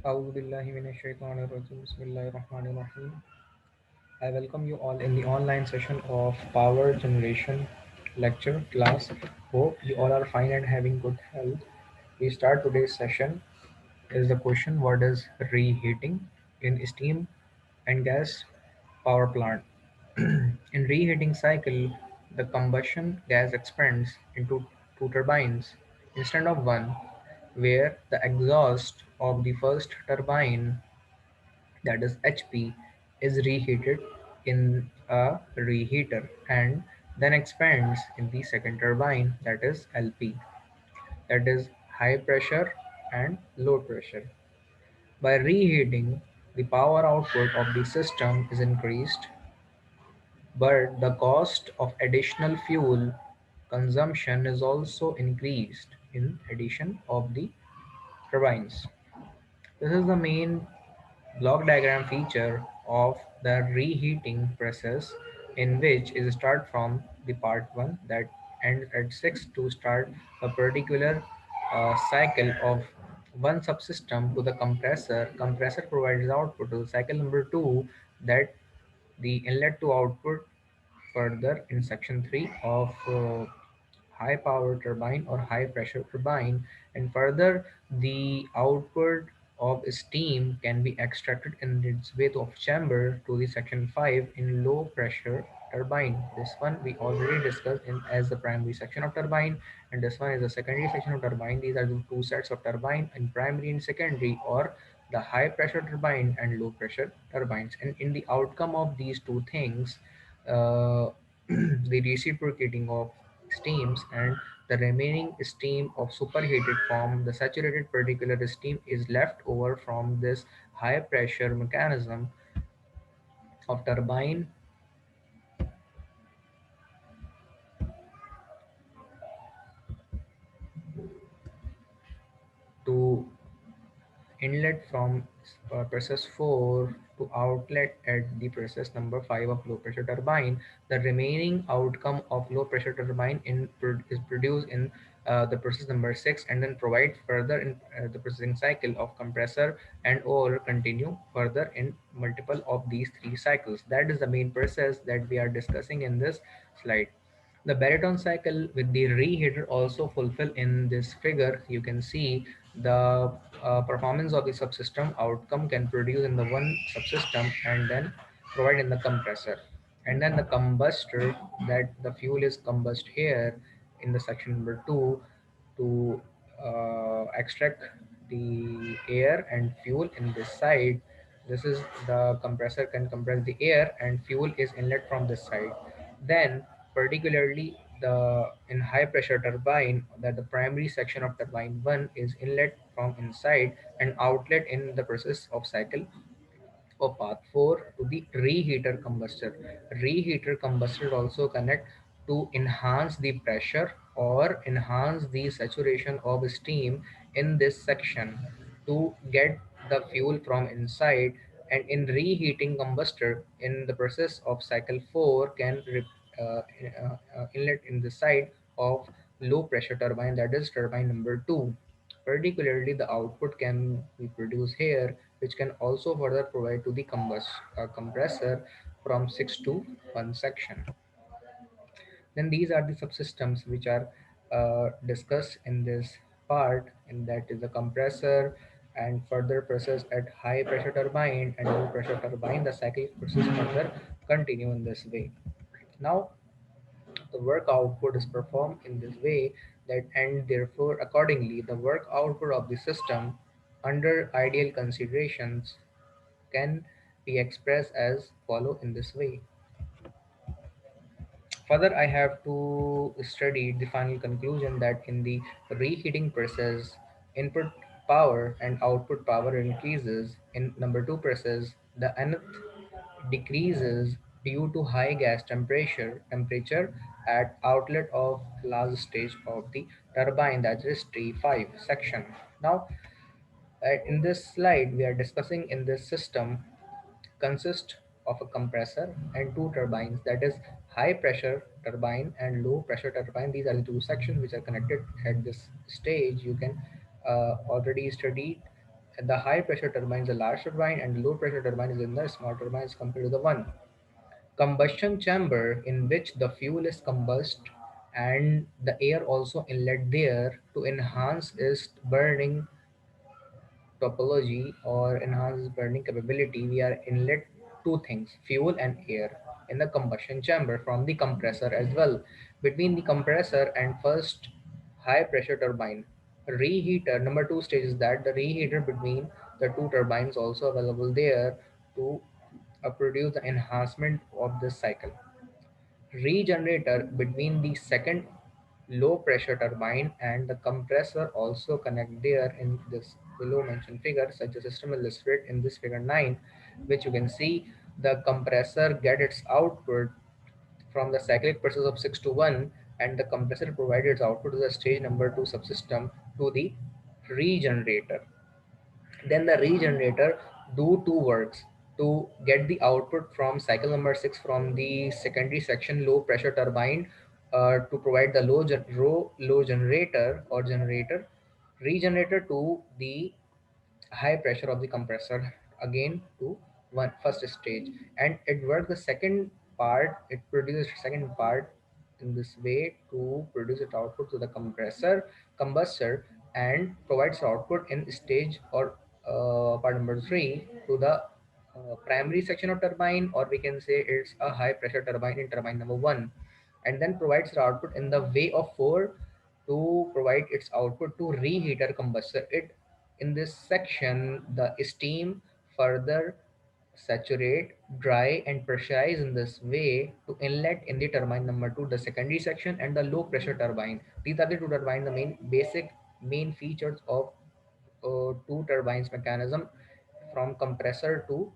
أعوذ بالله من الشيطان الرجيم. بسم الله الرحمن الرحيم. I welcome you all in the online session of Power Generation lecture class. Hope you all are fine and having good health. We start today's session is the question: what is reheating in steam and gas power plant? In reheating cycle, the combustion gas expands into two turbines instead of one, where the exhaust of the first turbine, that is HP, is reheated in a reheater and then expands in the second turbine, that is LP, that is high pressure and low pressure. By reheating, the power output of the system is increased, but the cost of additional fuel consumption is also increased in addition of the turbines. This is the main block diagram feature of the reheating process, in which is start from the part 1 that ends at 6 to start a particular cycle of one subsystem to the compressor. Compressor provides output to the cycle number 2, that the inlet to output further in section 3 of high power turbine or high pressure turbine, and further the output of steam can be extracted in its way of chamber to the section 5 in low pressure turbine. This one we already discussed in as the primary section of turbine, and this one is the secondary section of turbine. These are the two sets of turbine, in primary and secondary, or the high pressure turbine and low pressure turbines. And in the outcome of these two things, uh, the reciprocating of steams and the remaining steam of superheated form, the saturated particular steam is left over from this high pressure mechanism of turbine to inlet from process 4 to outlet at the process number 5 of low pressure turbine. The remaining outcome of low pressure turbine is produced in the process number 6, and then provide further in the processing cycle of compressor and or continue further in multiple of these three cycles. That is the main process that we are discussing in this slide. The baritone cycle with the reheater also fulfill in this figure. You can see the performance of the subsystem outcome can produce in the one subsystem and then provide in the compressor. And then the combustor, that the fuel is combust here in the section number 2 to extract the air and fuel in this side. This is the compressor can compress the air and fuel is inlet from this side. Then particularly the in high pressure turbine, that the primary section of turbine 1 is inlet from inside and outlet in the process of cycle of path 4 to the reheater combustor. Reheater combustor also connect to enhance the pressure or enhance the saturation of steam in this section to get the fuel from inside. And in reheating combustor in the process of cycle 4 can inlet in the side of low pressure turbine, that is turbine number 2. Particularly the output can be produced here, which can also further provide to the compressor from 6 to 1 section. Then these are the subsystems which are discussed in this part, and that is the compressor and further process at high pressure turbine and low pressure turbine. The cyclic process further continue in this way. Now the work output is performed in this way, that and therefore accordingly the work output of the system under ideal considerations can be expressed as follow in this way. Further, I have to study the final conclusion that in the reheating process, input power and output power increases. In number 2 process, the nth decreases due to high gas temperature at outlet of last stage of the turbine, that is T5 section. Now, in this slide, we are discussing in this system consist of a compressor and two turbines, that is high pressure turbine and low pressure turbine. These are the two sections which are connected at this stage. You can already study The high pressure turbine is the large turbine, and the low pressure turbine is in the small turbines compared to the one. Combustion chamber, in which the fuel is combust and the air also inlet there to enhance its burning topology or enhance burning capability. We are inlet two things, fuel and air, in the combustion chamber from the compressor as well. Between the compressor and first high pressure turbine, reheater, number two stage is that the reheater between the two turbines also available there to produce the enhancement of this cycle. Regenerator between the second low pressure turbine and the compressor also connect there in this below mentioned figure. Such a system is illustrated in this figure 9, which you can see the compressor get its output from the cyclic process of 6 to 1, and the compressor provides its output to the stage number 2 subsystem to the regenerator. Then the regenerator do two works to get the output from cycle number 6 from the secondary section low pressure turbine, to provide the low generator or generator regenerator to the high pressure of the compressor again to one first stage, and it works the second part, it produces second part in this way to produce its output to the combustor, and provides output in stage or part number 3 to the primary section of turbine, or we can say it's a high pressure turbine in turbine number 1, and then provides the output in the way of 4 to provide its output to reheater combustor. It in this section, the steam further saturate, dry, and pressurize in this way to inlet in the turbine number 2, the secondary section, and the low pressure turbine. These are the two turbines, the main features of two turbines mechanism from compressor to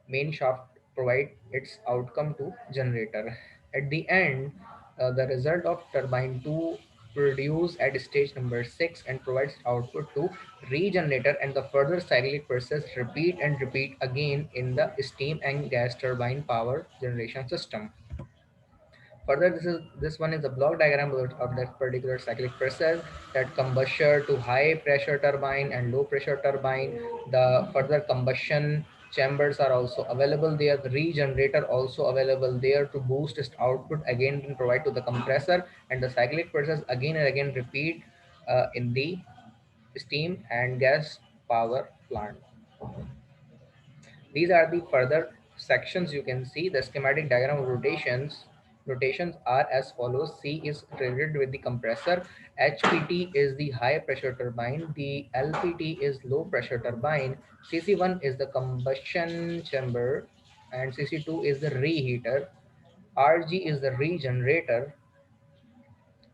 main shaft provide its outcome to generator. At the end, the result of turbine 2 produce at stage number 6 and provides output to regenerator, and the further cyclic process repeat and repeat again in the steam and gas turbine power generation system. Further, this one is a block diagram of that particular cyclic process, that combustion to high pressure turbine and low pressure turbine. The further combustion chambers are also available there. The regenerator also available there to boost its output again and provide to the compressor, and the cyclic process again and again repeat in the steam and gas power plant. These are the further sections. You can see the schematic diagram of rotations. Rotations are as follows. C is related with the compressor. HPT is the high pressure turbine. The LPT is low pressure turbine. CC1 is the combustion chamber, and CC2 is the reheater. RG is the regenerator,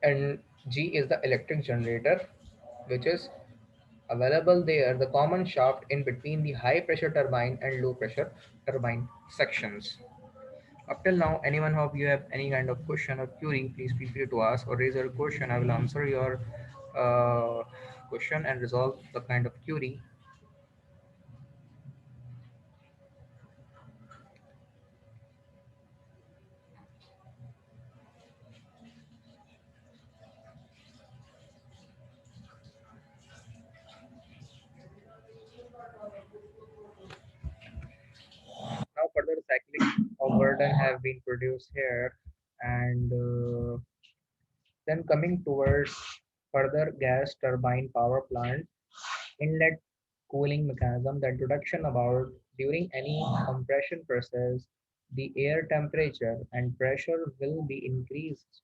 and G is the electric generator, which is available there, the common shaft in between the high pressure turbine and low pressure turbine sections. Up till now, anyone of you have any kind of question or query, please feel free to ask or raise your question. I will answer your question and resolve the kind of query. Now further cyclic of burden have been produced here, and then coming towards further gas turbine power plant inlet cooling mechanism, the introduction about during any compression process, the air temperature and pressure will be increased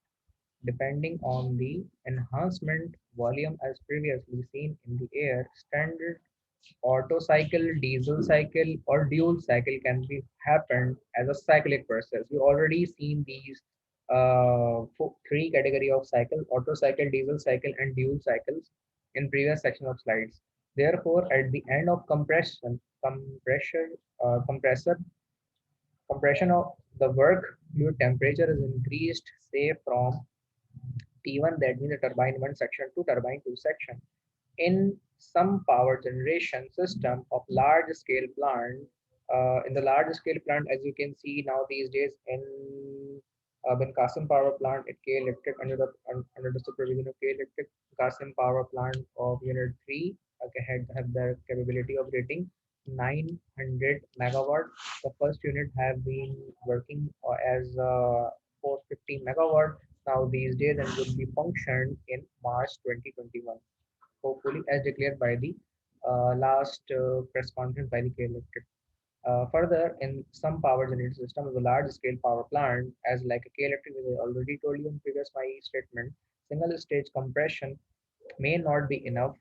depending on the enhancement volume as previously seen in the air. Standard Otto cycle, diesel cycle, or dual cycle can be happened as a cyclic process. We already seen these three category of cycle: Otto cycle, diesel cycle, and dual cycles in previous section of slides. Therefore, at the end of compressor compression of the work fluid temperature is increased, say from T1, that means the turbine 1 section, to turbine 2 section. In some power generation system of large scale plant, in the large scale plant, as you can see now these days in Qasim power plant at K Electric under the supervision of K Electric, Qasim power plant of unit 3, okay, have the capability of rating 900 megawatt. The first unit have been working as 450 megawatt now these days and will be functioned in March 2021, hopefully as declared by the last press conference by the K Electric. Further, in some power generation system of a large scale power plant, as like a K Electric, as I already told you in previous my statement, single stage compression may not be enough,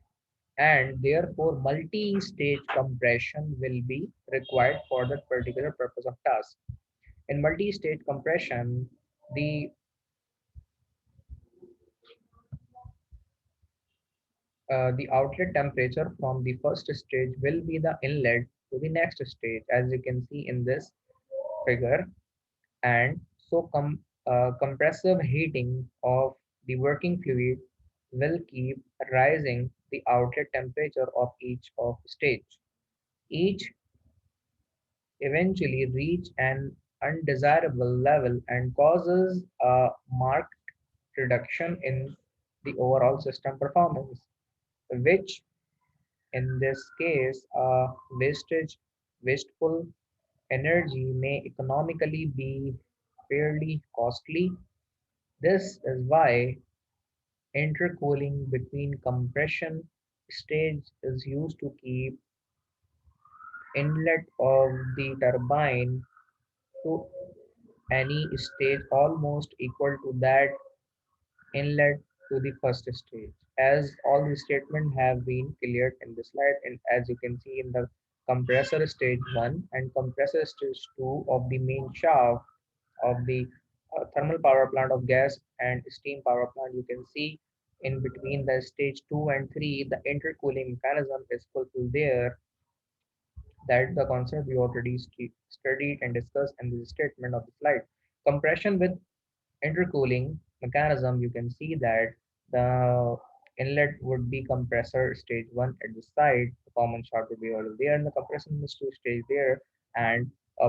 and therefore multi-stage compression will be required for that particular purpose of task. In multi-stage compression, the the outlet temperature from the first stage will be the inlet to the next stage, as you can see in this figure. And so compressive heating of the working fluid will keep rising the outlet temperature of each of stage. Each eventually reach an undesirable level and causes a marked reduction in the overall system performance, which in this case, wasteful energy may economically be fairly costly. This is why intercooling between compression stage is used to keep inlet of the turbine to any stage almost equal to that inlet to the first stage. As all the statements have been cleared in the slide, and as you can see in the compressor stage 1 and compressor stage 2 of the main shaft of the thermal power plant of gas and steam power plant, you can see in between the stage 2 and 3, the intercooling mechanism is fulfilled there. That the concept we already studied and discussed in the statement of the slide. Compression with intercooling mechanism, you can see that the inlet would be compressor stage 1 at the side, the common shaft would be already there, and the compression is to stage there, and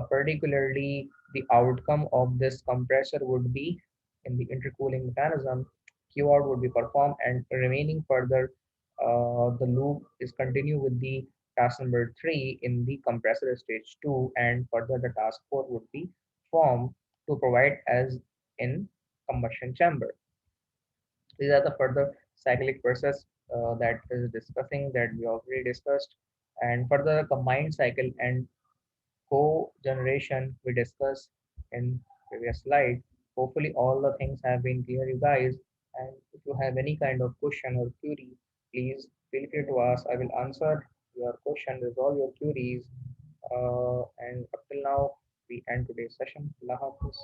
particularly the outcome of this compressor would be in the intercooling mechanism. Q out would be performed, and remaining further, the loop is continue with the task number 3 in the compressor stage 2, and further the task 4 would be formed to provide as in combustion chamber. These are the further cyclic process that is discussing that we already discussed, and further combined cycle and co-generation we discussed in previous slide. Hopefully all the things have been clear, you guys. And if you have any kind of question or query, please feel free to ask. I will answer your question, resolve your queries. And up till now, we end today's session. Allah Hafiz.